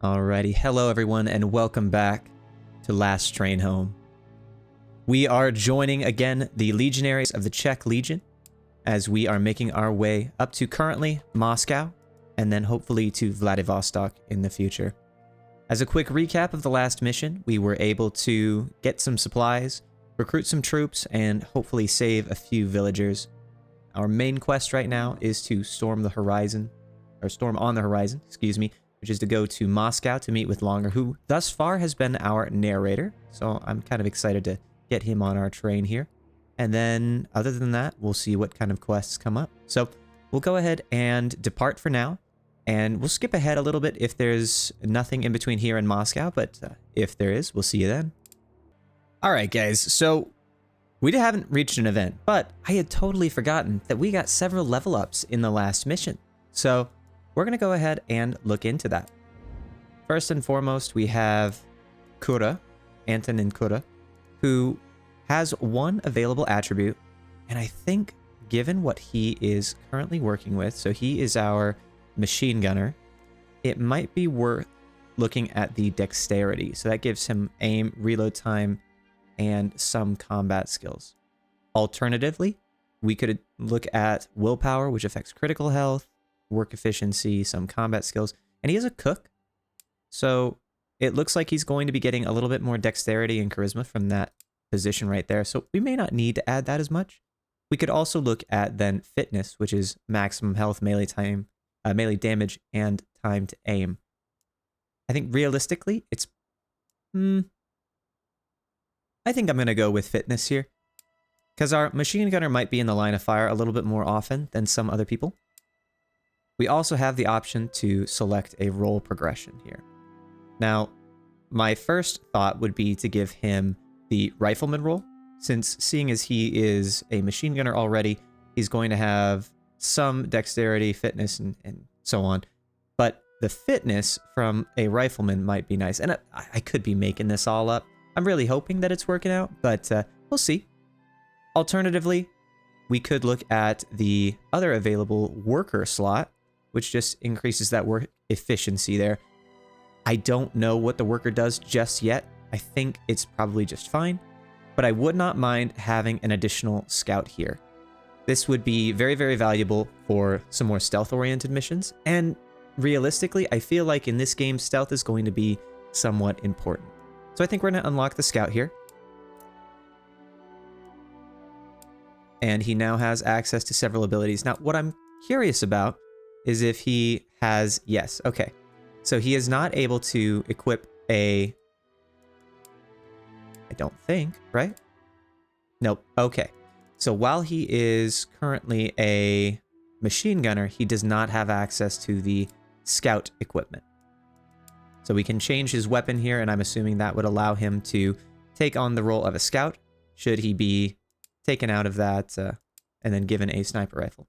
Alrighty, hello everyone and welcome back to Last Train Home. We are joining again the legionaries of the Czech Legion as we are making our way up to currently Moscow and then hopefully to Vladivostok in the future. As a quick recap of the last mission, we were able to get some supplies, recruit some troops, and hopefully save a few villagers. Our main quest right now is to storm on the horizon, which is to go to Moscow to meet with Longer, who thus far has been our narrator. So I'm kind of excited to get him on our train here. And then other than that, we'll see what kind of quests come up. So we'll go ahead and depart for now. And we'll skip ahead a little bit if there's nothing in between here and Moscow. But if there is, we'll see you then. All right, guys. So we haven't reached an event, but I had totally forgotten that we got several level ups in the last mission. So we're going to go ahead and look into that. First and foremost, we have Kura, Antonin Kura, who has one available attribute. And I think given what he is currently working with, so he is our machine gunner, it might be worth looking at the dexterity. So that gives him aim, reload time, and some combat skills. Alternatively, we could look at willpower, which affects critical health, work efficiency, some combat skills, and he is a cook. So it looks like he's going to be getting a little bit more dexterity and charisma from that position right there. So we may not need to add that as much. We could also look at then fitness, which is maximum health, melee time, melee damage, and time to aim. I think realistically, it's I think I'm going to go with fitness here, because our machine gunner might be in the line of fire a little bit more often than some other people. We also have the option to select a role progression here. Now, my first thought would be to give him the rifleman role, since seeing as he is a machine gunner already, he's going to have some dexterity, fitness, and so on. But the fitness from a rifleman might be nice. And I could be making this all up. I'm really hoping that it's working out, but we'll see. Alternatively, we could look at the other available worker slot, which just increases that work efficiency there. I don't know what the worker does just yet. I think it's probably just fine, but I would not mind having an additional scout here. This would be very, very valuable for some more stealth-oriented missions, and realistically, I feel like in this game, stealth is going to be somewhat important. So I think we're going to unlock the scout here. And he now has access to several abilities. Now, what I'm curious about is if he has... Yes, okay. So he is not able to equip a... I don't think, right? Nope, okay. So while he is currently a machine gunner, he does not have access to the scout equipment. So we can change his weapon here, and I'm assuming that would allow him to take on the role of a scout, should he be taken out of that and then given a sniper rifle.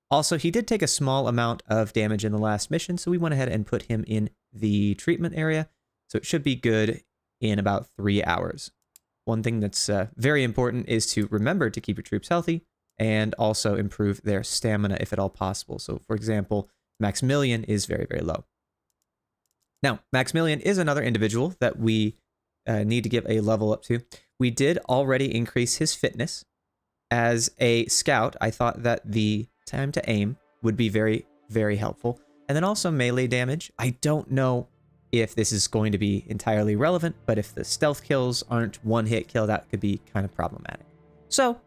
Also, he did take a small amount of damage in the last mission, so we went ahead and put him in the treatment area. So it should be good in about 3 hours. One thing that's very important is to remember to keep your troops healthy and also improve their stamina if at all possible. So, for example, Maximilian is very, very low. Now, Maximilian is another individual that we need to give a level up to. We did already increase his fitness. As a scout, I thought that the time to aim would be very, very helpful. And then also melee damage. I don't know if this is going to be entirely relevant, but if the stealth kills aren't one-hit kill, that could be kind of problematic. So,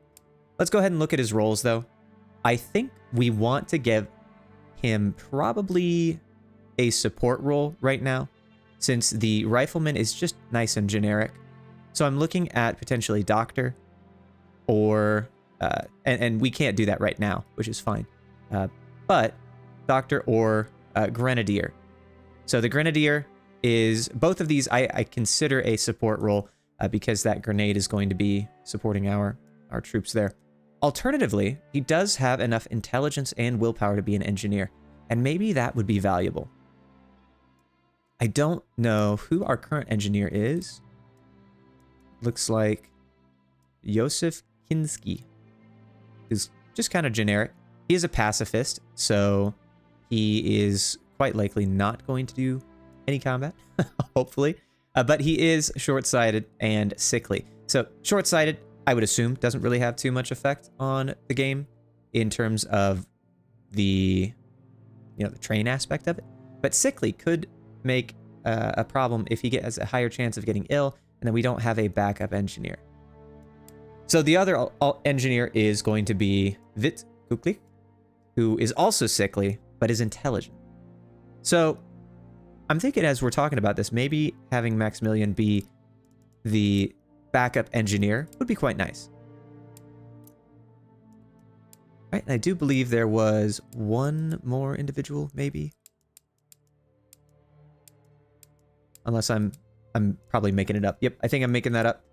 let's go ahead and look at his roles, though. I think we want to give him probably a support role right now, since the rifleman is just nice and generic. So I'm looking at potentially doctor, or and we can't do that right now, which is fine. But doctor or grenadier. So the grenadier is both of these. I consider a support role because that grenade is going to be supporting our troops there. Alternatively, he does have enough intelligence and willpower to be an engineer, and maybe that would be valuable. I don't know who our current engineer is. Looks like Josef Kinski. Is just kind of generic. He is a pacifist, so he is quite likely not going to do any combat, hopefully. But he is short-sighted and sickly. So short-sighted, I would assume, doesn't really have too much effect on the game in terms of the, the train aspect of it. But sickly could make a problem if he has a higher chance of getting ill, and then we don't have a backup engineer. So the other engineer is going to be Vit Kuklik, who is also sickly, but is intelligent. So I'm thinking as we're talking about this, maybe having Maximilian be the backup engineer would be quite nice. Right, and I do believe there was one more individual, maybe. Unless I'm probably making it up. Yep, I think I'm making that up.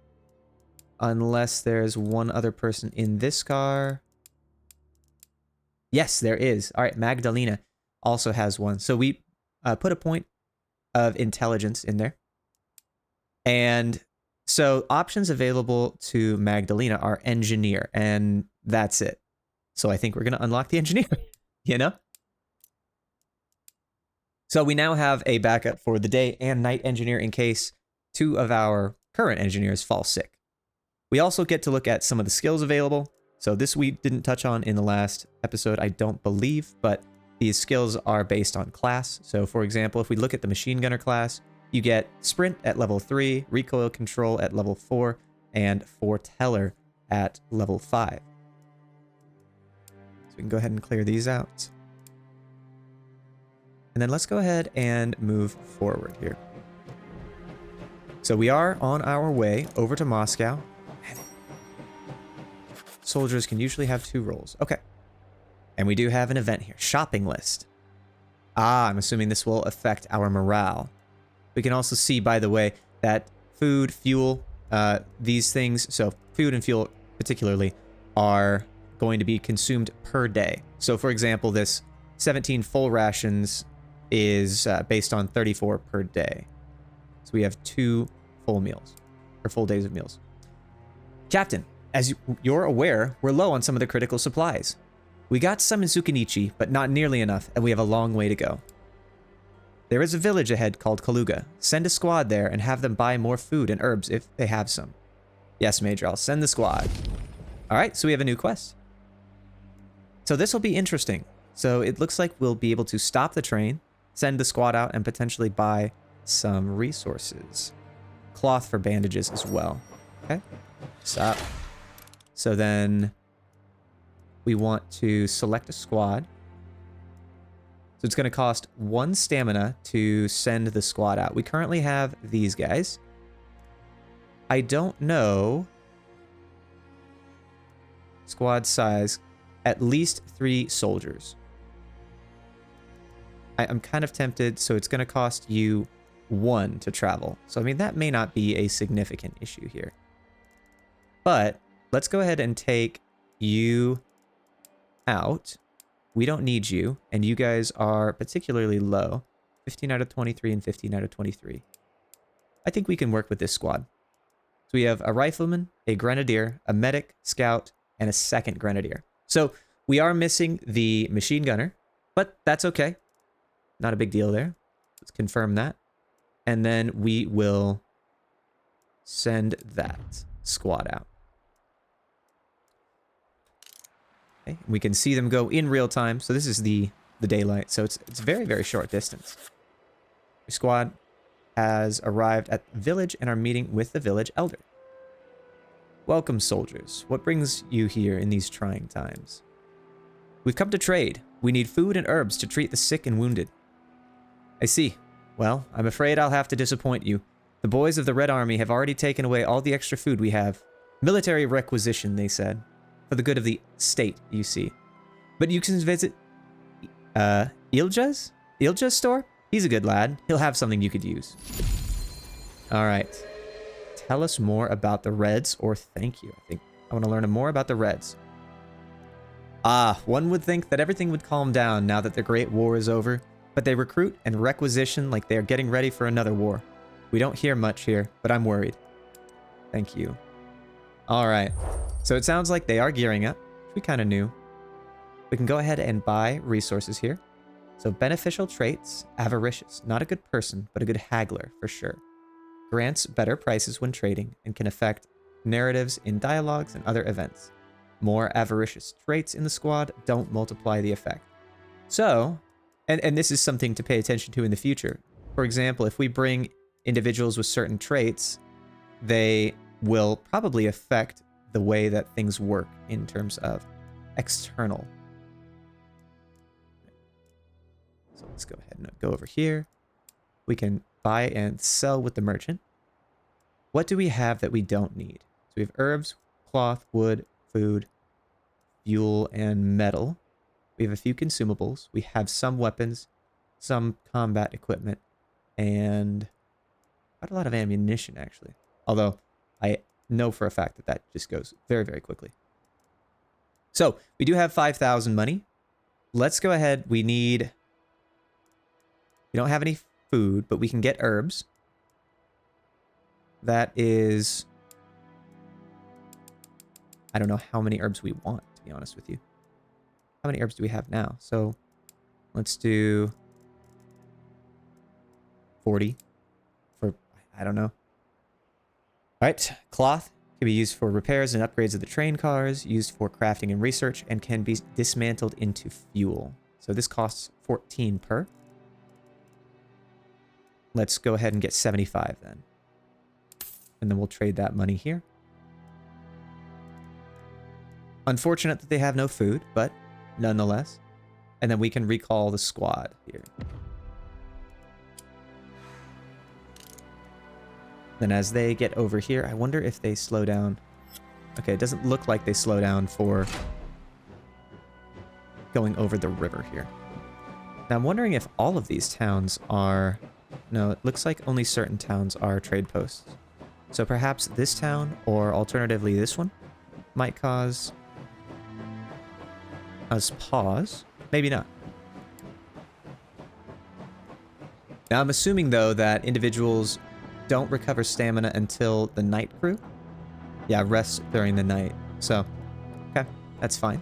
Unless there's one other person in this car. Yes, there is. All right, Magdalena also has one. So we put a point of intelligence in there. And so options available to Magdalena are engineer, and that's it. So I think we're going to unlock the engineer, So we now have a backup for the day and night engineer in case 2 of our current engineers fall sick. We also get to look at some of the skills available. So this we didn't touch on in the last episode, I don't believe, but these skills are based on class. So for example, if we look at the machine gunner class, you get sprint at level 3, recoil control at level 4, and foreteller at level 5. So we can go ahead and clear these out. And then let's go ahead and move forward here. So we are on our way over to Moscow. Soldiers can usually have 2 roles. Okay. And we do have an event here. Shopping list. Ah, I'm assuming this will affect our morale. We can also see, by the way, that food, fuel, these things, so food and fuel particularly, are going to be consumed per day. So for example, this 17 full rations is based on 34 per day. So we have 2 full meals, or full days of meals. Captain, as you're aware, we're low on some of the critical supplies. We got some in Sukunichi, but not nearly enough, and we have a long way to go. There is a village ahead called Kaluga. Send a squad there and have them buy more food and herbs if they have some. Yes, Major, I'll send the squad. Alright, so we have a new quest. So this will be interesting. So it looks like we'll be able to stop the train, send the squad out, and potentially buy some resources. Cloth for bandages as well. Okay, stop. So then we want to select a squad. So it's going to cost 1 stamina to send the squad out. We currently have these guys. I don't know. Squad size, at least 3 soldiers. I'm kind of tempted, so it's going to cost you 1 to travel. So, I mean, that may not be a significant issue here. But let's go ahead and take you out. We don't need you, and you guys are particularly low. 15 out of 23 and 15 out of 23. I think we can work with this squad. So we have a rifleman, a grenadier, a medic, scout, and a 2nd grenadier. So we are missing the machine gunner, but that's okay. Not a big deal there. Let's confirm that. And then we will send that squad out. Okay. We can see them go in real time. So this is the daylight. So it's very, very short distance. Your squad has arrived at the village and are meeting with the village elder. Welcome, soldiers. What brings you here in these trying times? We've come to trade. We need food and herbs to treat the sick and wounded. I see. Well, I'm afraid I'll have to disappoint you. The boys of the Red Army have already taken away all the extra food we have. Military requisition, they said. For the good of the state, you see. But you can visit Ilja's store? He's a good lad. He'll have something you could use. All right. Tell us more about the Reds, or thank you. I think I want to learn more about the Reds. Ah, one would think that everything would calm down now that the Great War is over, but they recruit and requisition like they are getting ready for another war. We don't hear much here, but I'm worried. Thank you. All right. So it sounds like they are gearing up, which we kind of knew. We can go ahead and buy resources here. So beneficial traits, avaricious. Not a good person, but a good haggler for sure. Grants better prices when trading and can affect narratives in dialogues and other events. More avaricious traits in the squad don't multiply the effect. So, and this is something to pay attention to in the future. For example, if we bring individuals with certain traits, they will probably affect the way that things work in terms of external. So let's go ahead and go over here. We can buy and sell with the merchant. What do we have that we don't need? So we have herbs, cloth, wood, food, fuel, and metal. We have a few consumables. We have some weapons, some combat equipment, and quite a lot of ammunition, actually. Although I know for a fact that that just goes very, very quickly. So we do have 5,000 money. Let's go ahead. We don't have any food, but we can get herbs. That is, I don't know how many herbs we want, to be honest with you. How many herbs do we have now? So let's do 40 for, I don't know. All right, cloth can be used for repairs and upgrades of the train cars, used for crafting and research, and can be dismantled into fuel. So this costs 14 per. Let's go ahead and get 75 then. And then we'll trade that money here. Unfortunate that they have no food, but nonetheless. And then we can recall the squad here. Then as they get over here, I wonder if they slow down. Okay, it doesn't look like they slow down for going over the river here. Now I'm wondering if all of these towns are... No, it looks like only certain towns are trade posts. So perhaps this town, or alternatively this one, might cause us pause. Maybe not. Now I'm assuming, though, that individuals don't recover stamina until the night crew. Yeah, rest during the night. So, okay, that's fine.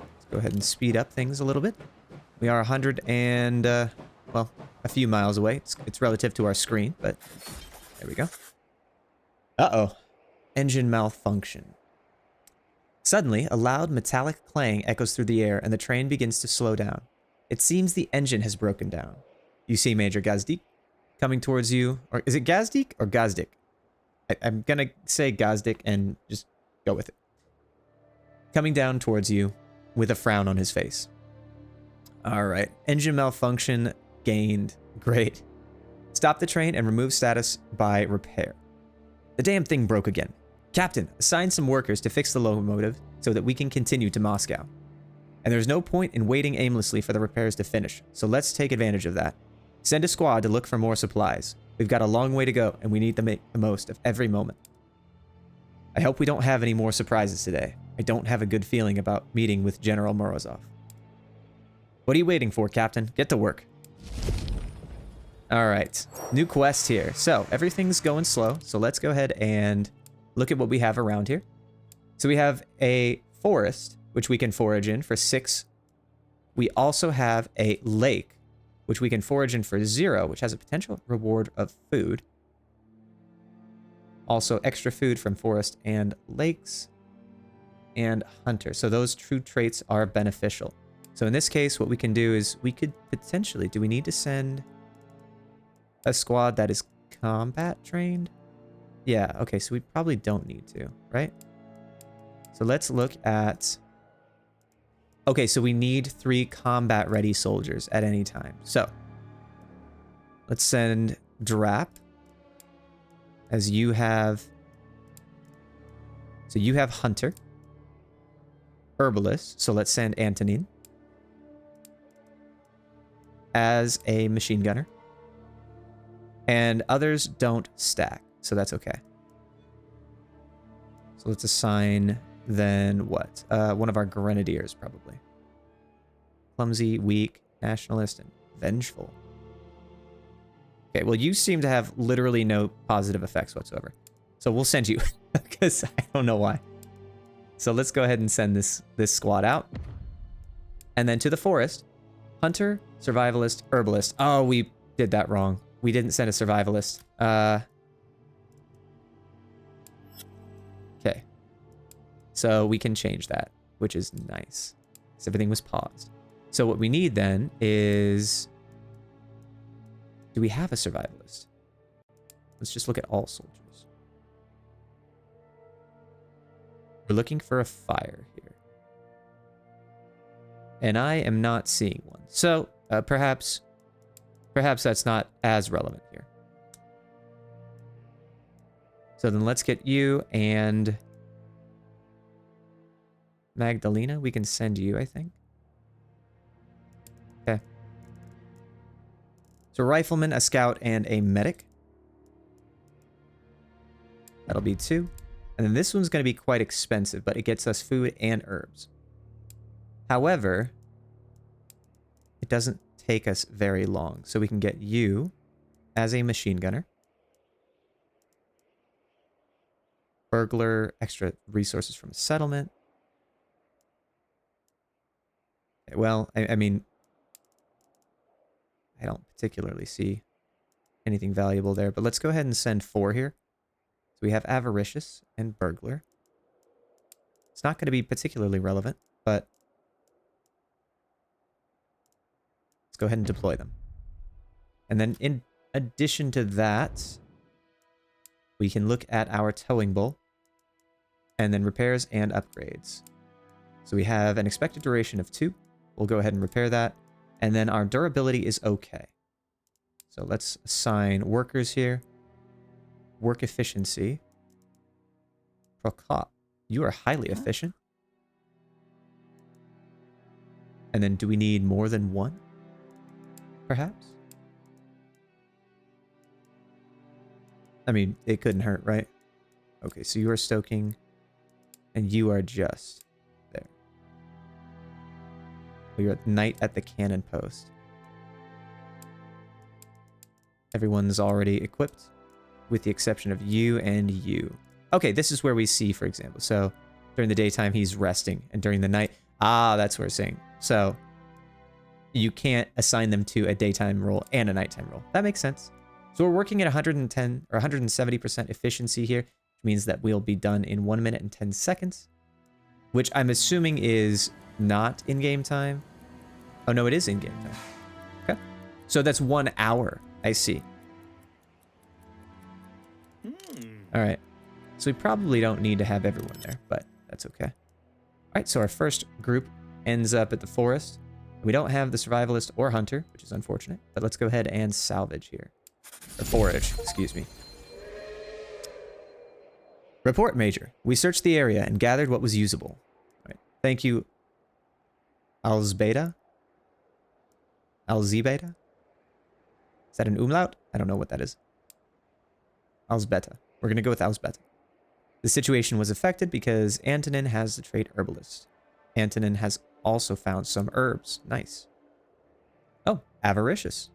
Let's go ahead and speed up things a little bit. We are 100 and, well, a few miles away. It's relative to our screen, but there we go. Uh-oh. Engine malfunction. Suddenly, a loud metallic clang echoes through the air, and the train begins to slow down. It seems the engine has broken down. You see Major Gazdik coming towards you. Or is it Gazdik or Gazdik? I'm gonna say Gazdik and just go with it. Coming down towards you with a frown on his face. Alright. Engine malfunction gained. Great. Stop the train and remove status by repair. The damn thing broke again. Captain, assign some workers to fix the locomotive so that we can continue to Moscow. And there's no point in waiting aimlessly for the repairs to finish, so let's take advantage of that. Send a squad to look for more supplies. We've got a long way to go, and we need to make the most of every moment. I hope we don't have any more surprises today. I don't have a good feeling about meeting with General Morozov. What are you waiting for, Captain? Get to work. Alright, new quest here. So, everything's going slow, so let's go ahead and look at what we have around here. So we have a forest, which we can forage in for 6. We also have a lake, which we can forage in for 0, which has a potential reward of food. Also, extra food from forest and lakes, and hunter. So those true traits are beneficial. So in this case, what we can do is we could potentially... Do we need to send a squad that is combat trained? Yeah, okay, so we probably don't need to, right? So let's look at... Okay, so we need 3 combat-ready soldiers at any time. So, let's send Drap, as you have... So you have Hunter. Herbalist, so let's send Antonin as a machine gunner. And others don't stack, so that's okay. So let's assign... Then what? One of our grenadiers, probably. Clumsy, weak, nationalist, and vengeful. Okay, well, you seem to have literally no positive effects whatsoever. So we'll send you, because I don't know why. So let's go ahead and send this squad out. And then to the forest. Hunter, survivalist, herbalist. Oh, we did that wrong. We didn't send a survivalist. Okay. So we can change that, which is nice. So everything was paused. So what we need then is... Do we have a survivalist? Let's just look at all soldiers. We're looking for a fire here. And I am not seeing one. So perhaps that's not as relevant here. So then let's get you and Magdalena. We can send you, I think. Okay. So a rifleman, a scout, and a medic. That'll be 2. And then this one's going to be quite expensive, but it gets us food and herbs. However, it doesn't take us very long. So we can get you as a machine gunner. Burglar, extra resources from a settlement. Well, I mean, I don't particularly see anything valuable there, but let's go ahead and send 4 here. So we have avaricious and burglar. It's not going to be particularly relevant, but let's go ahead and deploy them. And then in addition to that, we can look at our towing bull and then repairs and upgrades. So we have an expected duration of 2. We'll go ahead and repair that. And then our durability is okay. So let's assign workers here. Work efficiency. Procop. You are highly efficient. And then do we need more than 1? Perhaps? I mean, it couldn't hurt, right? Okay, so you are stoking, and you are just there. You're at night at the cannon post. Everyone's already equipped, with the exception of you and you. Okay, this is where we see, for example. So during the daytime, he's resting, and during the night, that's what we're saying. So you can't assign them to a daytime role and a nighttime role. That makes sense. So we're working at 110 or 170% efficiency here, which means that we'll be done in 1 minute and 10 seconds, which I'm assuming is not in-game time. Oh, no, it is in-game time. Okay. So that's 1 hour. I see. All right. So we probably don't need to have everyone there, but that's okay. All right, so our first group ends up at the forest. We don't have the survivalist or hunter, which is unfortunate, but let's go ahead and salvage here. Or forage, excuse me. Report, Major. We searched the area and gathered what was usable. All right. Thank you, Alzbeta? Alzbeta? Is that an umlaut? I don't know what that is. Alzbeta. We're going to go with Alzbeta. The situation was affected because Antonin has the trait herbalist. Antonin has also found some herbs. Nice. Oh, avaricious.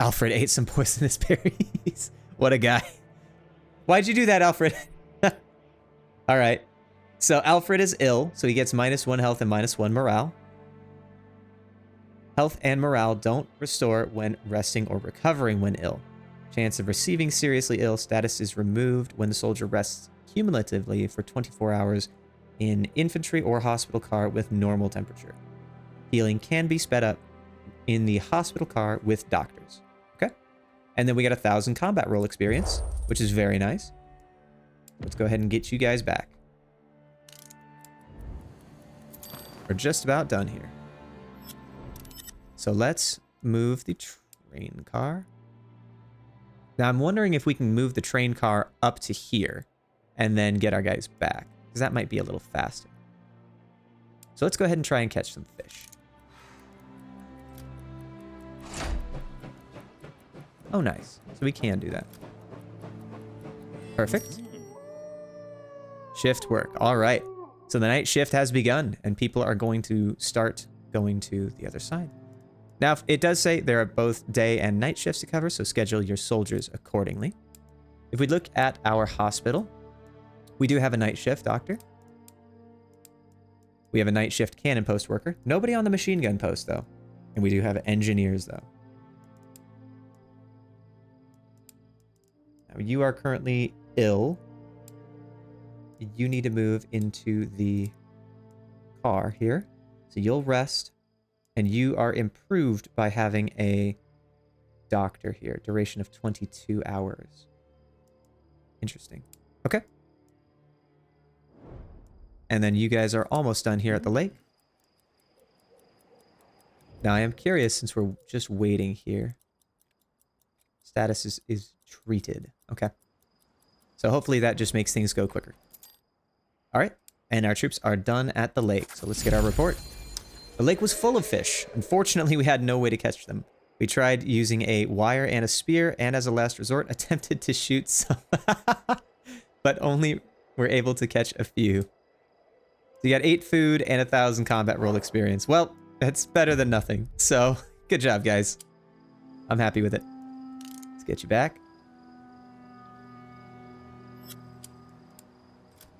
Alfred ate some poisonous berries. What a guy. Why'd you do that, Alfred? All right. So Alfred is ill, so he gets -1 health and -1 morale. Health and morale don't restore when resting or recovering when ill. Chance of receiving seriously ill status is removed when the soldier rests cumulatively for 24 hours in infantry or hospital car with normal temperature. Healing can be sped up in the hospital car with doctors. Okay. And then we got 1,000 combat roll experience, which is very nice. Let's go ahead and get you guys back. We're just about done here. So let's move the train car. Now I'm wondering if we can move the train car up to here and then get our guys back, because that might be a little faster. So let's go ahead and try and catch some fish. Oh, nice. So we can do that. Perfect. Shift work. All right. So the night shift has begun, and people are going to start going to the other side. Now, it does say there are both day and night shifts to cover, so schedule your soldiers accordingly. If we look at our hospital, we do have a night shift doctor. We have a night shift cannon post worker. Nobody on the machine gun post, though. And we do have engineers, though. Now, you are currently ill. You need to move into the car here. So you'll rest. And you are improved by having a doctor here. Duration of 22 hours. Interesting. Okay. And then you guys are almost done here at the lake. Now I am curious, since we're just waiting here. Status is treated. Okay. So hopefully that just makes things go quicker. Alright. And our troops are done at the lake. So let's get our report. The lake was full of fish. Unfortunately, we had no way to catch them. We tried using a wire and a spear, and as a last resort, attempted to shoot some. But only were able to catch a few. So you got 8 food and 1,000 combat role experience. Well, that's better than nothing. So, good job, guys. I'm happy with it. Let's get you back.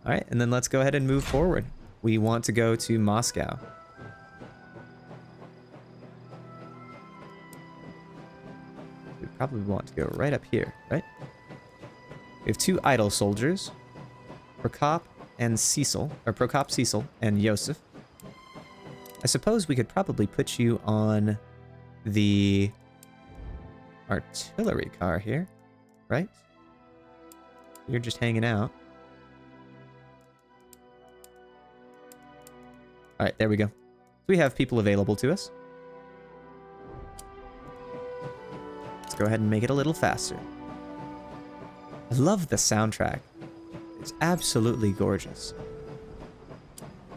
Alright, and then let's go ahead and move forward. We want to go to Moscow. We probably want to go right up here, right? We have 2 idle soldiers. Prokop and Cecil, or Prokop, Cecil, and Yosef. I suppose we could probably put you on the artillery car here, right? You're just hanging out. Alright, there we go. We have people available to us. Let's go ahead and make it a little faster. I love the soundtrack. It's absolutely gorgeous.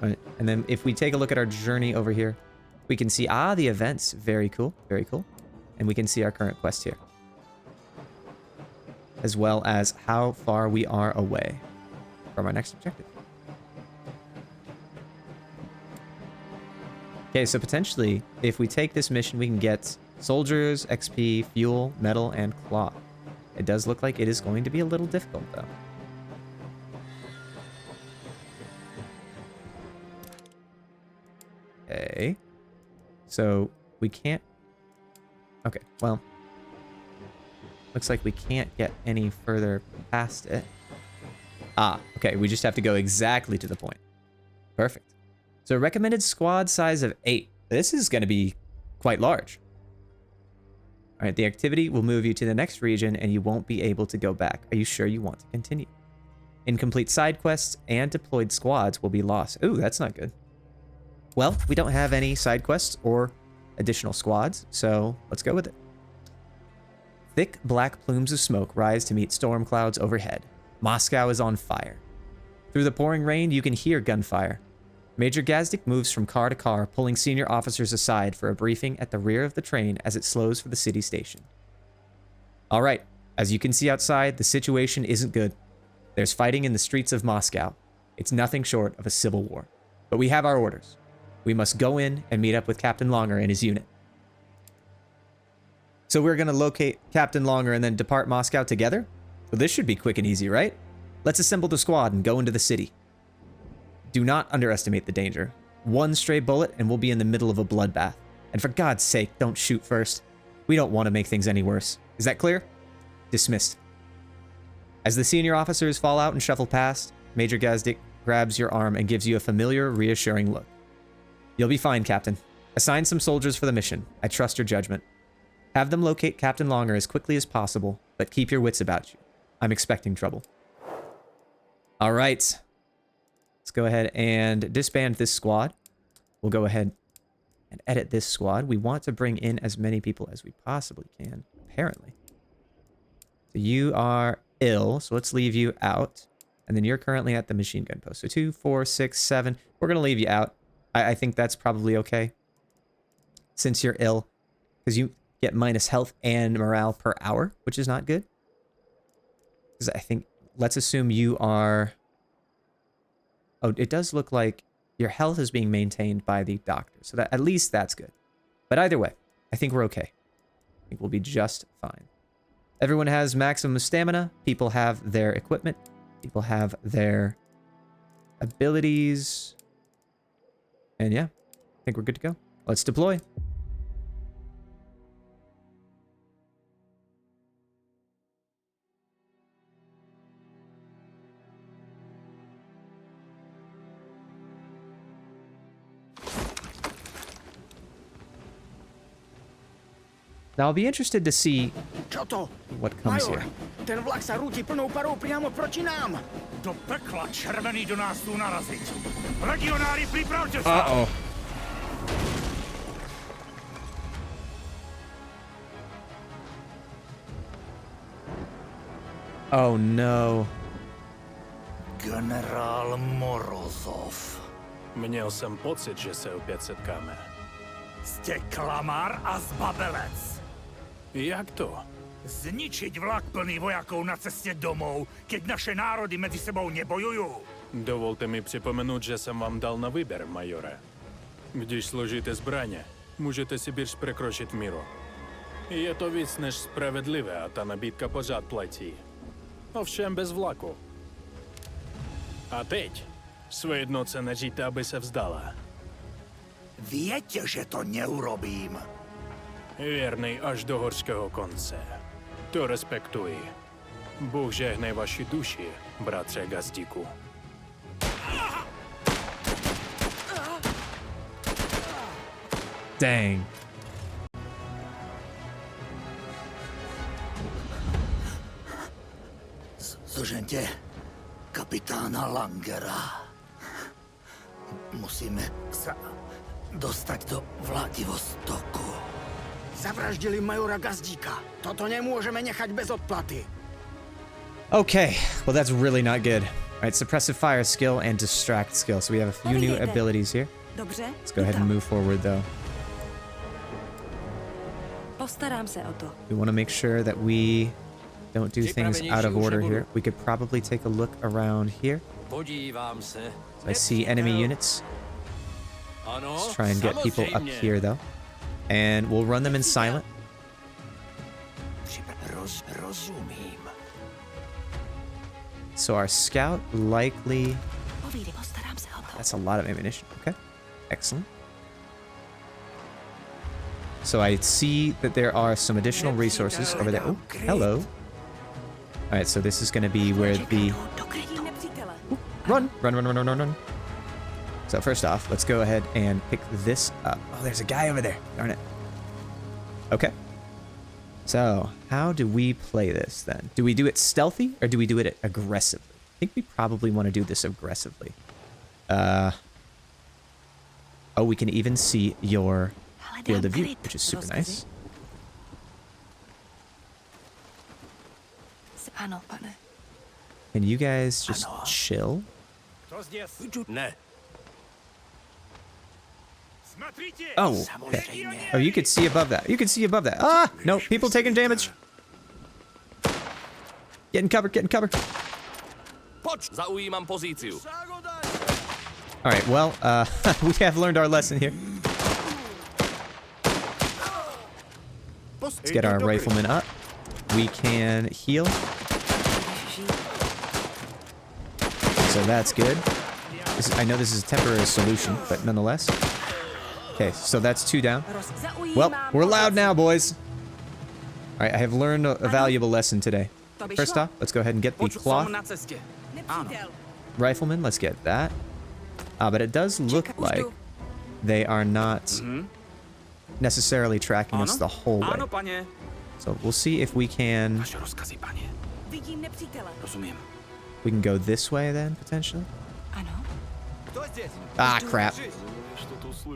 All right, and then if we take a look at our journey over here, we can see, the events. Very cool, very cool. And we can see our current quest here. As well as how far we are away from our next objective. Okay, so potentially, if we take this mission, we can get soldiers, XP, fuel, metal, and cloth. It does look like it is going to be a little difficult, though. Okay. So, we can't... Okay, well... Looks like we can't get any further past it. Okay, we just have to go exactly to the point. Perfect. So recommended squad size of 8. This is going to be quite large. All right, the activity will move you to the next region and you won't be able to go back. Are you sure you want to continue? Incomplete side quests and deployed squads will be lost. Ooh, that's not good. Well, we don't have any side quests or additional squads, so let's go with it. Thick black plumes of smoke rise to meet storm clouds overhead. Moscow is on fire. Through the pouring rain, you can hear gunfire. Major Gazdik moves from car to car, pulling senior officers aside for a briefing at the rear of the train as it slows for the city station. All right, as you can see outside, the situation isn't good. There's fighting in the streets of Moscow. It's nothing short of a civil war. But we have our orders. We must go in and meet up with Captain Longer and his unit. So we're going to locate Captain Longer and then depart Moscow together? Well, this should be quick and easy, right? Let's assemble the squad and go into the city. Do not underestimate the danger. One stray bullet and we'll be in the middle of a bloodbath. And for God's sake, don't shoot first. We don't want to make things any worse. Is that clear? Dismissed. As the senior officers fall out and shuffle past, Major Gazdik grabs your arm and gives you a familiar, reassuring look. You'll be fine, Captain. Assign some soldiers for the mission. I trust your judgment. Have them locate Captain Longer as quickly as possible, but keep your wits about you. I'm expecting trouble. All right. Let's go ahead and disband this squad. We'll go ahead and edit this squad. We want to bring in as many people as we possibly can, apparently. So you are ill, so let's leave you out. And then you're currently at the machine gun post. So 2, 4, 6, 7. We're going to leave you out. I think that's probably okay. Since you're ill. Because you get minus health and morale per hour, which is not good. Because I think, let's assume you are... Oh, it does look like your health is being maintained by the doctor. So that at least that's good. But either way, I think we're okay. I think we'll be just fine. Everyone has maximum stamina. People have their equipment. People have their abilities. And yeah, I think we're good to go. Let's deploy. Now I'll be interested to see what comes here. Ten vlak sa rúti plnou parou priamo proti nám. Do pekla červený do nás tu narazit. Legionári, pripravte sa! Uh-oh. Oh no. Generál Morozov. Měl jsem pocit, že se opět setkáme. Ste klamár a zbabelec. Jak to? Zničiť vlak plný vojakov na cestě domov, keď naše národy mezi sebou nebojujú. Dovolte mi připomenout, že jsem vám dal na výběr, majore. Když složíte zbraně, můžete Sibirš překročit v míru. Je to víc než spravedlivé a ta nabídka pořád platí. Ovšem bez vlaku. A teď svoje jednotce neříte, aby se vzdala. Viete, že to neurobím. Věrný až do horského konce. To respektuji. Bůh žehnej vaši duši, bratře Gazdíku. Dang. Zožente kapitána Langera. Musíme sa dostať do Vladivostoku. Zavraždili majora Gazdíka. Toto nemôžeme nechať bez odplaty. Okay, well that's really not good. All right, suppressive fire skill and distract skill. So we have a few new abilities here. Let's go ahead and move forward though. Postarám se o to. We want to make sure that we don't do things out of order here. We could probably take a look around here. So I see enemy units. Let's try and get people up here though. And we'll run them in silent. So our scout likely... That's a lot of ammunition. Okay, excellent. So I see that there are some additional resources over there. Oh, hello. Alright, so this is going to be where the... Ooh, run! Run, run, run, run, run, run. So first off, let's go ahead and pick this up. Oh, there's a guy over there. Darn it. Okay. So, how do we play this then? Do we do it stealthy or do we do it aggressively? I think we probably want to do this aggressively. Oh, we can even see your field of view, which is super nice. Can you guys just chill? Oh, okay. Oh, you could see above that. You could see above that. Ah, no, people taking damage. Get in cover, get in cover. All right, well, we have learned our lesson here. Let's get our riflemen up. We can heal. So that's good. I know this is a temporary solution, but nonetheless. Okay, so that's 2 down. Well, we're loud now, boys. All right, I have learned a valuable lesson today. First off, let's go ahead and get the cloth. Rifleman, let's get that. But it does look like they are not necessarily tracking us the whole way. So we'll see if we can... We can go this way then, potentially? Ah, crap.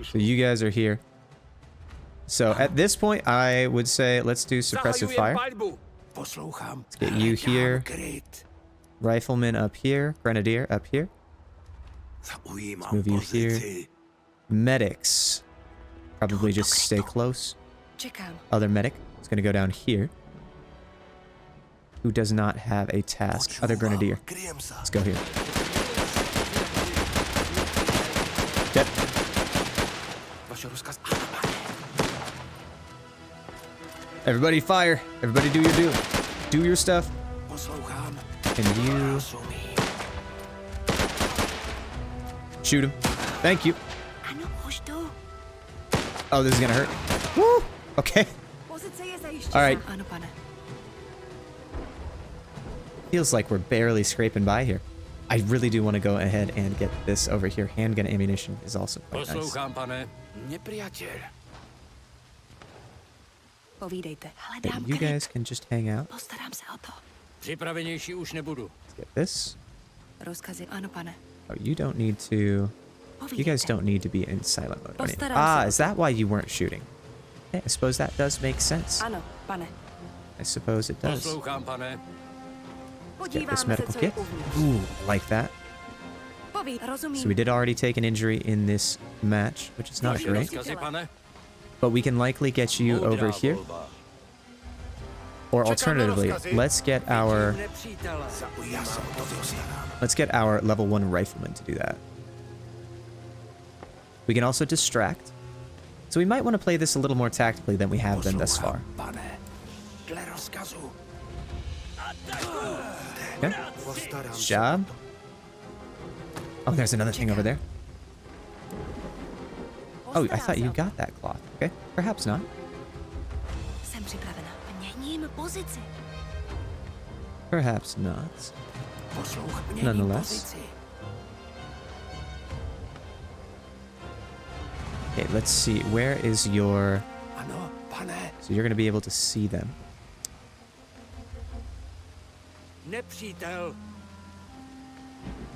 So you guys are here. So at this point, I would say let's do suppressive fire. Let's get you here. Rifleman up here. Grenadier up here. Let's move you here. Medics. Probably just stay close. Other medic is going to go down here. Who does not have a task? Other grenadier. Let's go here. Yep. Everybody fire. Everybody do your do. Do your stuff. And you... Shoot him. Thank you. Oh, this is gonna hurt. Woo! Okay. Pozice je zajištěna. All right. Ano, pane. Feels like we're barely scraping by here. I really do want to go ahead and get this over here. Handgun ammunition is also quite nice. Poslouchám, pane. Nepriateľ. Povídejte. Okay, Hledám you kryt. guys can just hang out. Postarám se o to. Připravenější už nebudu. Let's get this. Rozkazy. Ano, pane. Oh, you don't need to... You Povídejte. guys don't need to be in silent mode. Right? Postaram Ah, se o is that why you weren't shooting? Yeah, I suppose that does make sense. Ano, pane. I suppose it does. Poslouchám, pane. Get this Podíváme se, medical co je kit. uvnitř. Ooh, I like that. Rozumím. So we did already take an injury in this match, which is not Vaše great. rozkazy, pane. But we can likely get you over Moudrá here. volba. Or alternatively, let's get our Nepřítele. Ja sa o to postarám. let's get our level 1 rifleman to do that. We can also distract. So we might want to play this a little more tactically than we have been thus far. Pane, dle rozkazu. Okay. Postarám Good sa. job. Oh, there's another thing over there. Oh, I thought you got that cloth. Okay, perhaps not. Jsem připravena. Měním pozici. Perhaps not. Poslouch, měním Nonetheless. pozici. Okay, let's see. Where is your... Ano, pane. So you're going to be able to see them. Nepřítel.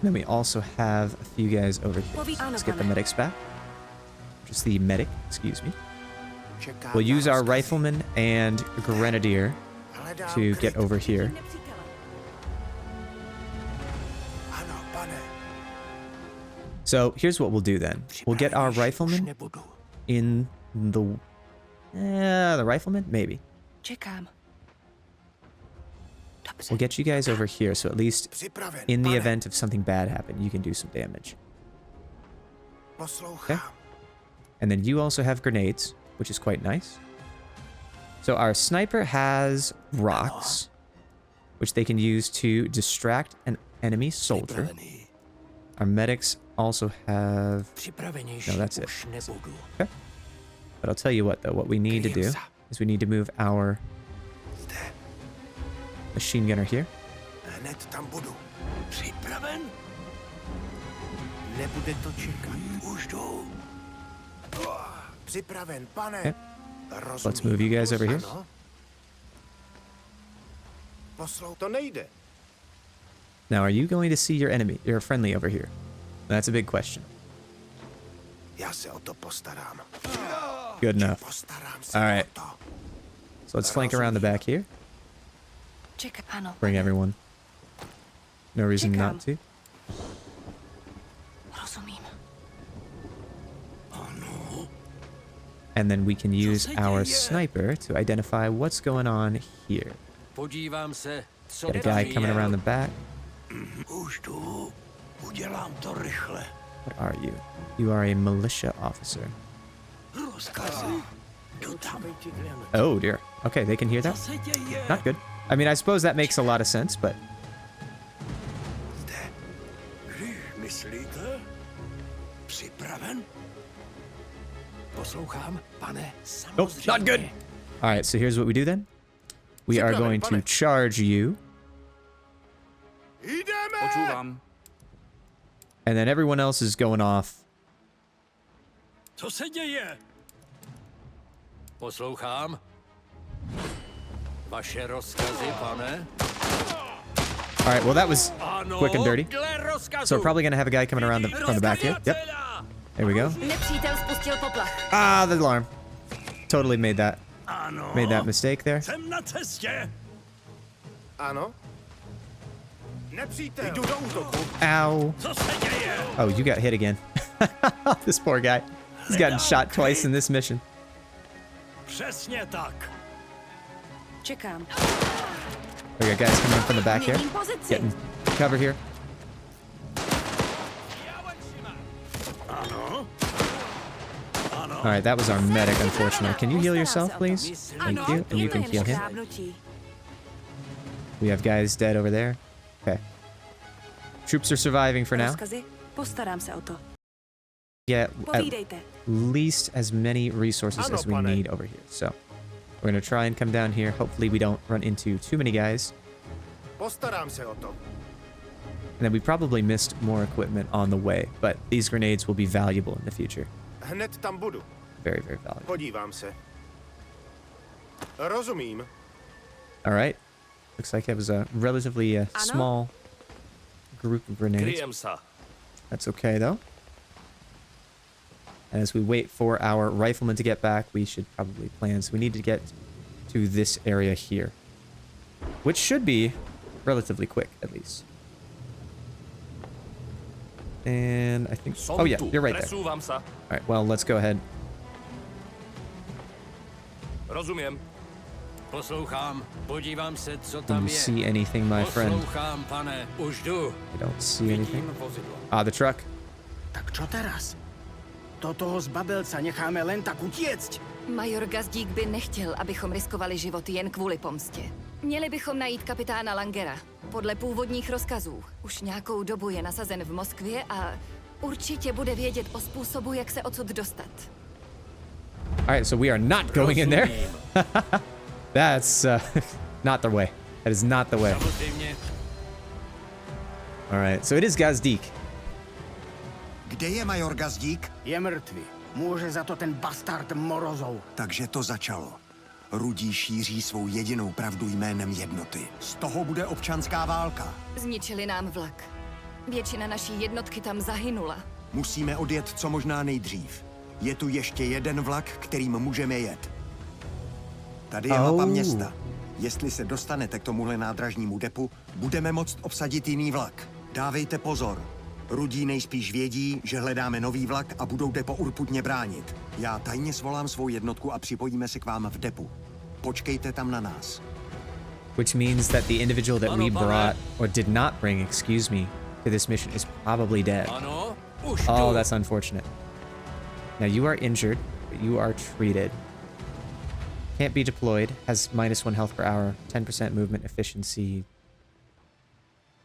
Then we also have a few guys over here. Let's get the medics back. Just the medic, excuse me. Čekám We'll na use our rozkazy. rifleman and grenadier Hledám to kryt. get over here. Nepřítele. Ano, pane. So here's what we'll do then. We'll get our Připravenější už rifleman nebudu. in the rifleman? Maybe. Čekám. Dobře. We'll get you guys over here, so at least Připraven, in the pane. event of something bad happen, you can do some damage. Poslouchám. And then you also have grenades, which is quite nice. So our sniper has rocks, which they can use to distract an enemy soldier. Připravený. Our medics also have... Připravenější No, that's it. už nebudu. Okay. But I'll tell you what, though. What we need to do is we need to move our Zde. machine gunner here. Hned tam budu. Připraven? Nebude to čekat. Už jdu. Připraven, pane. Okay. Rozumím. Let's move you guys over here. Ano. To nejde. Now, are you going to see your enemy, your friendly over here? That's a big question. Já se o to postarám. Good enough. Postarám se All o right. to. So let's flank around the back here. Čekám. Ano. Bring everyone. No reason not to. Rozumím. And then we can use our sniper to identify what's going on here. Podívám se, co Got a tam guy coming je. around the back. Už jdu. Udělám to rychle. What are you? You are a militia officer. Rozkazy. Jdu tam. Oh dear. Okay, they can hear that? Not good. I mean, I suppose that makes a lot of sense, but Zde. Když myslíte? Připraven? Poslouchám, pane. nope, not good. All right, so here's what we do then. We are going to charge you, Jdeme! and then everyone else is going off. Co se děje? Poslouchám. Vaše rozkazy, pane. All right, well, that was Ano, quick and dirty. dle rozkazu. So we're probably going to have a guy coming around from the back here. Yep, there we go. Nepřítel spustil poplach. Ah, the alarm. Totally made that mistake there. Jsem na cestě. Ano? Nepřítel. Jdu do útoku. Ow. Co se děje? Oh, you got hit again. This poor guy. He's gotten shot twice in this mission. Přesně tak. Čekám. We got guys coming in from the back here. Měním pozici. Getting cover here. All right, that was our medic, unfortunately. Can you heal yourself, please? Thank you. And you can heal him. We have guys dead over there. Okay. Troops are surviving for now. Rozkazy? Postarám se o to. get at Povídejte. least as many resources as we Ano, pane. need over here. So we're going to try and come down here. Hopefully we don't run into too many guys. Postarám se o to. And then we probably missed more equipment on the way, but these grenades will be valuable in the future. Hned tam budu. Very, very valuable. Podívám se. Rozumím. All right. Looks like it was a relatively small group of grenades. Kryjem sa. That's okay, though. And as we wait for our riflemen to get back, we should probably plan. So we need to get to this area here, which should be relatively quick, at least. And I think... Som Oh, yeah, tu. you're right there. Presúvam sa. All right, well, let's go ahead. Rozumiem. Poslouchám, podívám se, co Do tam you je. see anything, my friend? Poslouchám, pane, už jdu. I don't see anything. Vidím vozidlo. Ah, the truck. Tak čo teraz? To toho zbabelca necháme len tak utiecť? Major Gazdík by nechtěl, abychom riskovali život jen kvůli pomstě. Měli bychom najít kapitána Langera. Podle původních rozkazů. Už nějakou dobu je nasazen v Moskvě a určitě bude vědět o způsobu, jak se odsud dostat. All right, so we are not going in there. That's not the way. That is not the way. Samozřejmě. All right, so it is Gazdík. Kde je major Gazdík? Je mrtvý. Môže za to ten bastard Morozov. Takže to začalo. Rudí šíří svou jedinou pravdu jménem jednoty. Z toho bude občanská válka. Zničili nám vlak. Většina naší jednotky tam zahynula. Musíme odjet co možná nejdřív. Je tu ještě jeden vlak, kterým můžeme jet. Tady je mapa města. Jestli se dostanete k tomuhle nádražnímu depu, budeme moct obsadit jiný vlak. Dávejte pozor. Rudí nejspíš vědí, že hledáme nový vlak a budou depo urputně bránit. Já tajně svolám svou jednotku a připojíme se k vám v depu. Počkejte tam na nás. Which means that the individual that we brought, or did not bring, excuse me, to this mission is probably dead. Ano, už Oh, jdu. that's unfortunate. Now you are injured, but you are treated. Can't be deployed, has -1 health per hour, 10% movement efficiency.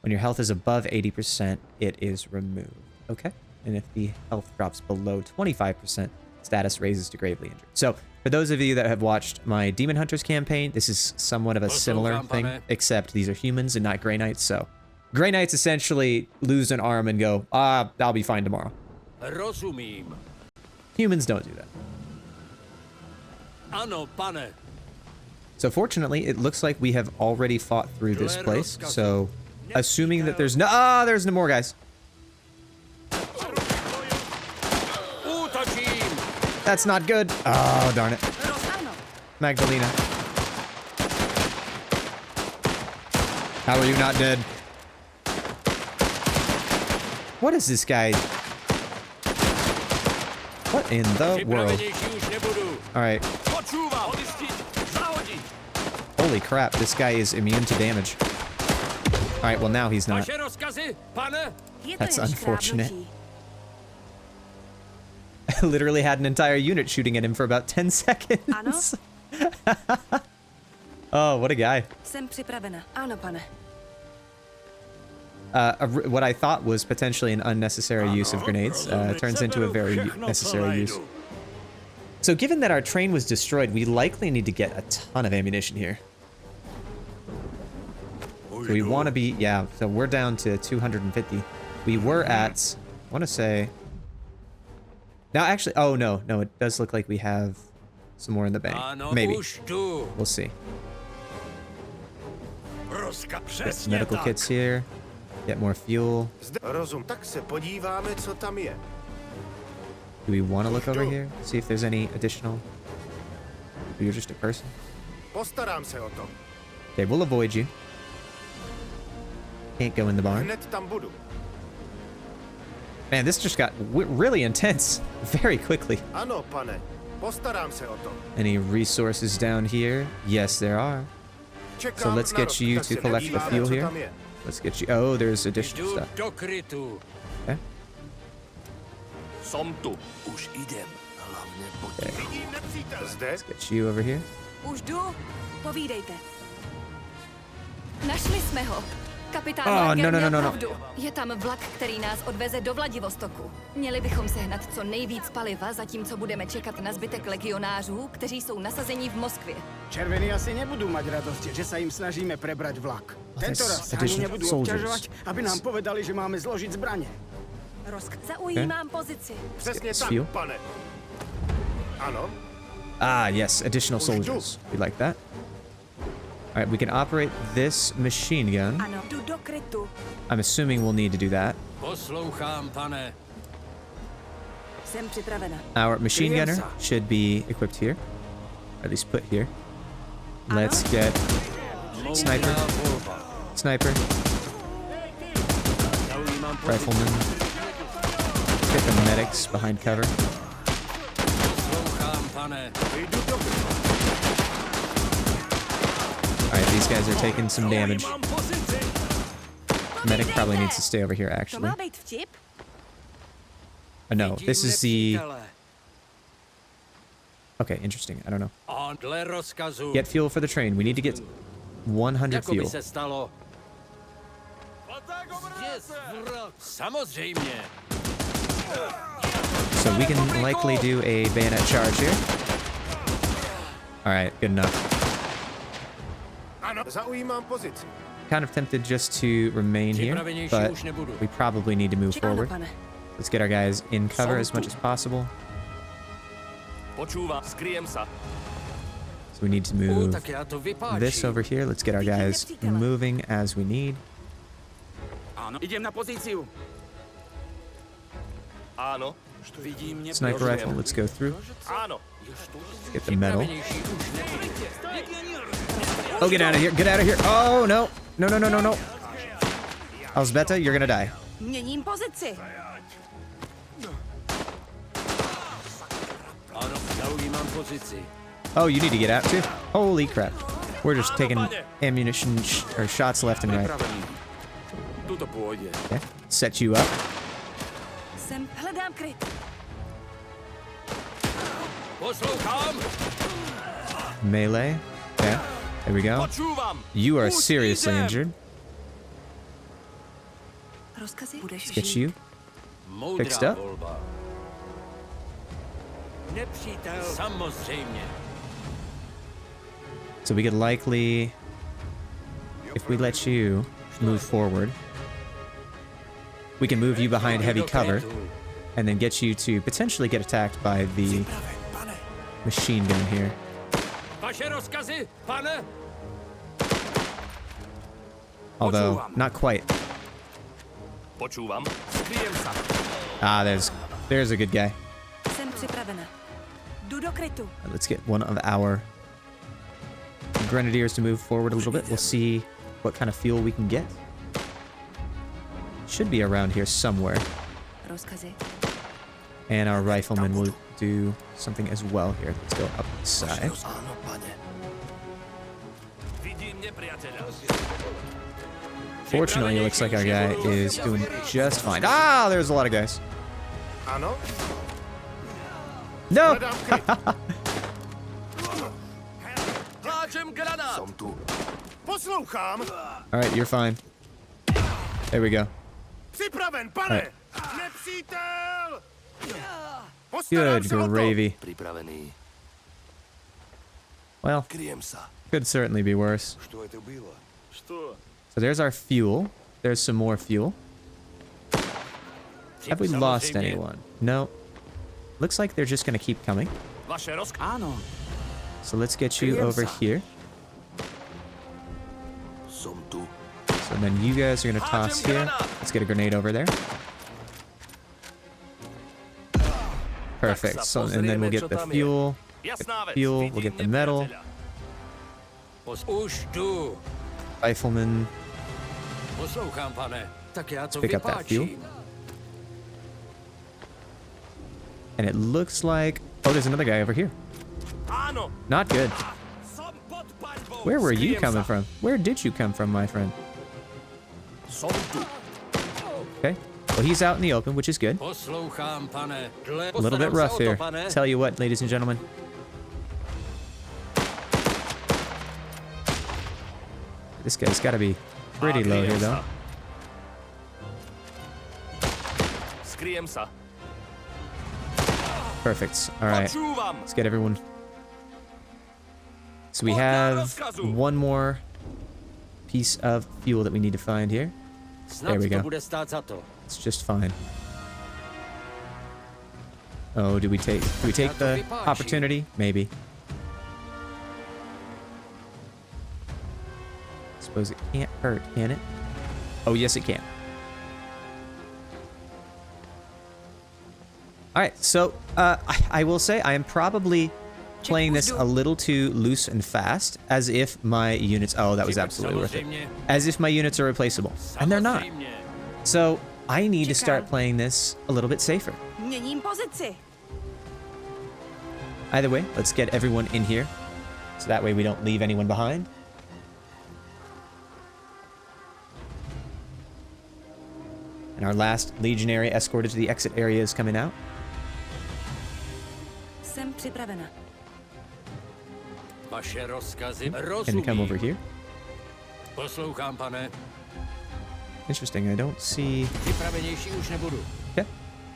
When your health is above 80%, it is removed. Okay. And if the health drops below 25%, status raises to gravely injured. So, for those of you that have watched my Demon Hunters campaign, this is somewhat of a similar thing, except these are humans and not Grey Knights. So, Grey Knights essentially lose an arm and go, I'll be fine tomorrow. Rozumím. Humans don't do that. Ano, pane. So fortunately, it looks like we have already fought through this place. So, assuming that there's there's no more guys. Útočím. That's not good. Oh, darn it. Ano. Magdalena. How are you not dead? What is this guy? What in the world? Připravenější už nebudu. All right. Počúvam. Odistit. Závodit. Holy crap, this guy is immune to damage. All right, well now he's not. Vaše rozkazy, pane? Je to That's jen unfortunate. škrábnutí. I literally had an entire unit shooting at him for about 10 seconds. Ano, Oh, what a guy. jsem připravena. Ano, pane. What I thought was potentially an unnecessary use of grenades turns into a very necessary use. So given that our train was destroyed, we likely need to get a ton of ammunition here. So we want to be, yeah, so we're down to 250. We were at, I want to say, now actually, oh no, it does look like we have some more in the bank. Ano, Maybe. už jdu. We'll see. Rozkaz Get přesně medical tak. kits here. Get more fuel. Rozum, tak se podíváme, co tam je. Do we want to look over here? See if there's any additional... Or you're just a person? Postarám se o to. Okay, we'll avoid you. Can't go in the barn. Hned tam budu. Man, this just got really intense very quickly. Ano, pane. Postarám se o to. Any resources down here? Yes, there are. Čekám So let's na get you rozkaz, to se collect the podíváme, fuel co here. tam je. Let's get you... Oh, there's additional Jdu stuff. do krytu. Okay. Som tu. Už idem. Hlavně Okay. Vidím nepřítele. Zde? Let's get you over here. Už jdu. Povídejte. Našli jsme ho. Kapitán Oh, Langer no. měl pravdu. Je tam vlak, který nás odveze do Vladivostoku. Měli bychom sehnat co nejvíc paliva, zatímco budeme čekat na zbytek legionářů, kteří jsou nasazení v Moskvě. Červení asi nebudú mať radosť, že sa im snažíme prebrať vlak. Tento raz ani nebudú obťažovať, aby nám povedali, že máme zložiť zbrane. Zaujímám pozici. Přesně tak, Fuel. pane. Ano, Ah, yes, additional soldiers. We like that. All right, we can operate this machine gun. Ano, jdu do krytu. I'm assuming we'll need to do that. Poslouchám, pane. Jsem připravena. Our machine gunner should be equipped here. Or at least put here. Let's get sniper. Sniper. Zaujímám Rifleman. Let's get the medics behind cover. Poslouchám, pane. Alright, these guys are taking some damage. Medic probably needs to stay over here, To actually. má být vtip? Oh, no, this is the... Nepřítele. Okay, interesting. I don't know. A dle rozkazu. Get fuel for the train. We need to get 100 Jako by fuel. se stalo. Samozřejmě. So we can likely do a bayonet charge here. Alright, good enough. ano, zaujímám pozici. Kind of tempted just to remain here, Připravenější but už nebudu. we probably need to move forward. pane. Let's get our guys in cover as much as possible. Počúva, skryjem sa. So we need to move Tak já to vypáčím. this over here. Let's get our guys moving as we need. Ano, idem na pozíciu. Ano. Vidím mě. Sniper rifle, let's go through. Ano. Get the metal. Připravenější už nebudu. Oh, get out of here. Get out of here. Oh, no. No. Alzbeta, you're gonna die. Měním pozici. Ano, zaujímám pozici. Oh, you need to get out too? Holy crap. We're just taking ammunition or shots left and right. Připravený. Tuto půjde. Okay. Set you up. Hledám kryt. Poslouchám. Melee. Okay. There we go. Počúvam. You are Už seriously jdem. injured. Rozkazy? Budeš Let's get you. Moudrá Fixed up. volba. Nepřítel. Samozřejmě. So we could likely, if we let you move forward, we can move you behind heavy cover and then get you to potentially get attacked by the machine gun here. Vaše rozkazy, pane? Although, not quite. Počúvam. Skryjem sa. Ah, there's a good guy. Jsem připravena. Jdu do krytu. Let's get one of our grenadiers to move forward a little bit. We'll see what kind of fuel we can get. Should be around here somewhere. Rozkazy. And our rifleman will do something as well here. Let's go up the side. Ano, pane. Vidím nepriateľa. Fortunately, it looks like our guy is doing just fine. Ah, there's a lot of guys. Ano, No! hledám kryt. Vláčem granát. Som tu. Poslouchám. Alright, you're fine. There we go. Připraven, pane. Right. Nepřítel. Postarám Good se o to. gravy. Připravený. Well, Kryjem sa. could certainly be worse. Что это было? Что? So there's our fuel. There's some more fuel. Have we lost anyone? No. Looks like they're just gonna keep coming. Vaše Ano. So let's get you over here. Som tu. So then you guys are gonna toss here. Let's get a grenade over there. Perfect. So and then we'll get the fuel. Jasná vec. Fuel. We'll get the metal. Už tu. Rifleman. Poslouchám, pane. Tak já to Pick up that fuel. vypáčím. And it looks like... Oh, there's another guy over here. Ano. Not good. Som pod paľbou. Where were you Skryjem coming sa. from? Where did you come from, my friend? Som tu. Okay. Well, he's out in the open, which is good. Poslouchám, pane. A little bit rough here. Tell you what, ladies and gentlemen. This guy's got to be pretty low here, though. Skryjem sa. Perfect. All right. Počúvam. Let's get everyone. So we have one more piece of fuel that we need to find here. There we go. It's just fine. Oh, do we take the opportunity? Maybe. Suppose it can't hurt, can it? Oh, yes, it can. All right, so I will say I am probably playing this a little too loose and fast, as if my units... Oh, that was absolutely worth it. As if my units are replaceable, and they're not. So I need to start playing this a little bit safer. Either way, let's get everyone in here, so that way we don't leave anyone behind. And our last legionary escorted to the exit area is coming out. Jsem připravena. Vaše rozkazy Can come over here. Poslouchám, pane. Interesting, I don't see... Připravenější už nebudu. Okay.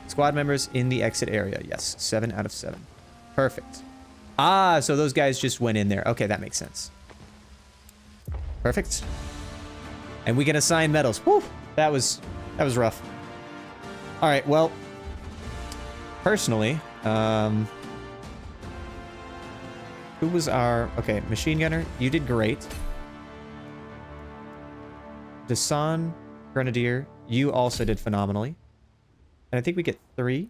Squad members in the exit area. Yes, 7 out of 7. Perfect. Ah, so those guys just went in there. Okay, that makes sense. Perfect. And we can assign medals. Whew, that was rough. All right, well, personally, who was our... Okay, machine gunner, you did great. Desan, grenadier, you also did phenomenally. And I think we get 3.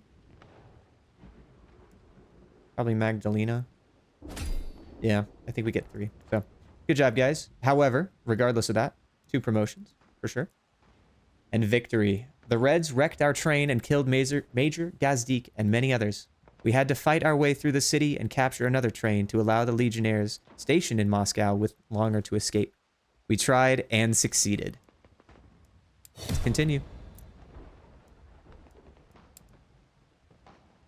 Probably Magdalena. Yeah, I think we get 3. So, good job, guys. However, regardless of that, 2 promotions, for sure. And victory. The Reds wrecked our train and killed Major Gazdik and many others. We had to fight our way through the city and capture another train to allow the legionnaires stationed in Moscow with longer to escape. We tried and succeeded. Let's continue.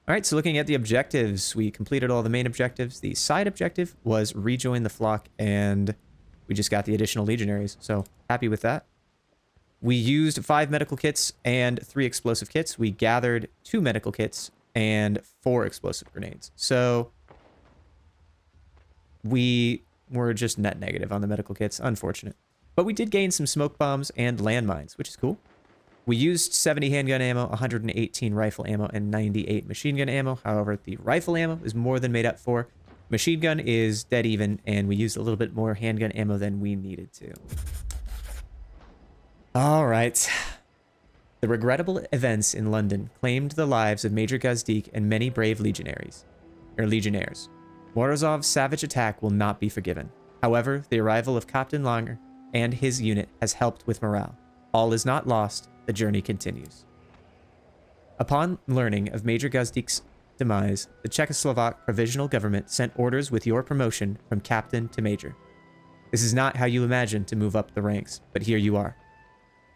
All right, so looking at the objectives, we completed all the main objectives. The side objective was rejoin the flock, and we just got the additional legionaries, so happy with that. We used 5 medical kits and 3 explosive kits. We gathered 2 medical kits and 4 explosive grenades. So we were just net negative on the medical kits, unfortunate. But we did gain some smoke bombs and landmines, which is cool. We used 70 handgun ammo, 118 rifle ammo, and 98 machine gun ammo. However, the rifle ammo is more than made up for. Machine gun is dead even, and we used a little bit more handgun ammo than we needed to. All right. The regrettable events in London claimed the lives of Major Gazdik and many brave legionaries. Morozov's savage attack will not be forgiven. However, the arrival of Captain Langer and his unit has helped with morale. All is not lost. The journey continues. Upon learning of Major Gazdik's demise, the Czechoslovak provisional government sent orders with your promotion from captain to major. This is not how you imagined to move up the ranks, but here you are.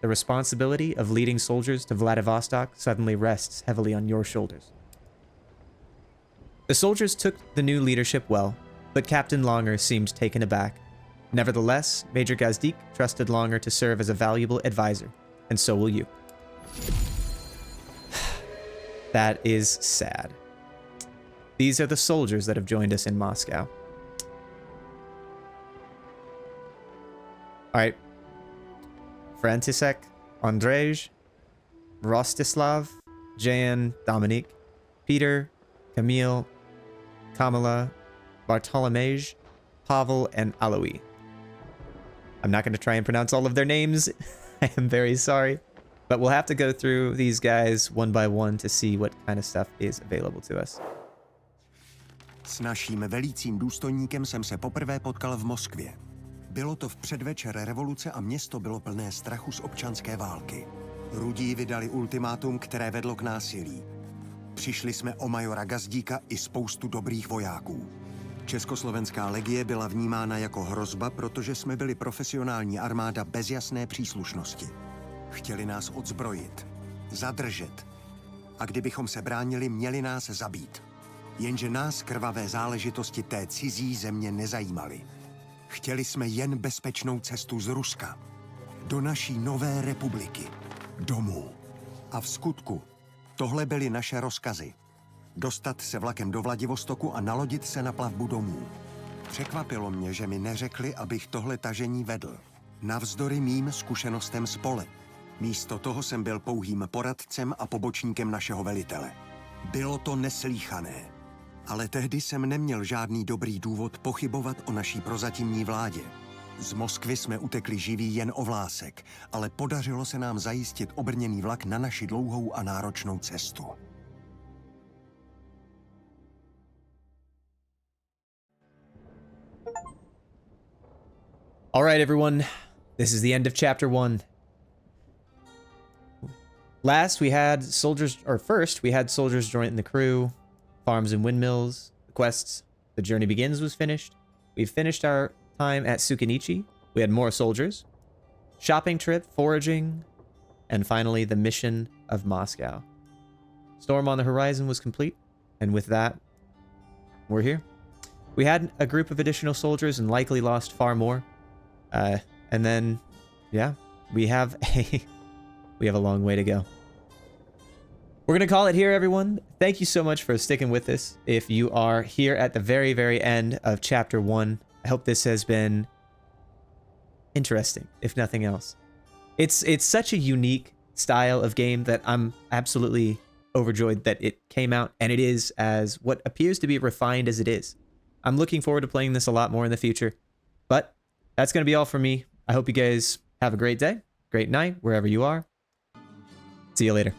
The responsibility of leading soldiers to Vladivostok suddenly rests heavily on your shoulders. The soldiers took the new leadership well, but Captain Langer seemed taken aback. Nevertheless, Major Gazdik trusted Langer to serve as a valuable advisor, and so will you. That is sad. These are the soldiers that have joined us in Moscow. All right. František, Andrzej, Rostislav, Jan, Dominic, Peter, Camille, Kamala, Bartolomej, Pavel, and Alois. I'm not going to try and pronounce all of their names. I am very sorry. But we'll have to go through these guys one by one to see what kind of stuff is available to us. S naším velícím důstojníkem jsem se poprvé potkal v Moskvě. Bylo to v předvečer revoluce a město bylo plné strachu z občanské války. Rudí vydali ultimátum, které vedlo k násilí. Přišli jsme o majora Gazdíka i spoustu dobrých vojáků. Československá legie byla vnímána jako hrozba, protože jsme byli profesionální armáda bez jasné příslušnosti. Chtěli nás odzbrojit, zadržet. A kdybychom se bránili, měli nás zabít. Jenže nás krvavé záležitosti té cizí země nezajímaly. Chtěli jsme jen bezpečnou cestu z Ruska. Do naší nové republiky. Domů. A v skutku, tohle byly naše rozkazy. Dostat se vlakem do Vladivostoku a nalodit se na plavbu domů. Překvapilo mě, že mi neřekli, abych tohle tažení vedl. Navzdory mým zkušenostem z pole. Místo toho jsem byl pouhým poradcem a pobočníkem našeho velitele. Bylo to neslíchané. Ale tehdy jsem neměl žádný dobrý důvod pochybovat o naší prozatímní vládě. Z Moskvy jsme utekli živí jen o vlásek, ale podařilo se nám zajistit obrněný vlak na naši dlouhou a náročnou cestu. All right, everyone. This is the end of chapter 1. First we had soldiers join the crew, farms and windmills, the quests, the journey begins was finished. We finished our time at Sukunichi. We had more soldiers, shopping trip, foraging, and finally the mission of Moscow. Storm on the horizon was complete, and with that, we're here. We had a group of additional soldiers and likely lost far more. And then, yeah, we have a long way to go. We're going to call it here, everyone. Thank you so much for sticking with us. If you are here at the very, very end of chapter 1, I hope this has been interesting, if nothing else. It's such a unique style of game that I'm absolutely overjoyed that it came out, and it is as what appears to be refined as it is. I'm looking forward to playing this a lot more in the future, but that's going to be all from me. I hope you guys have a great day, great night, wherever you are. See you later.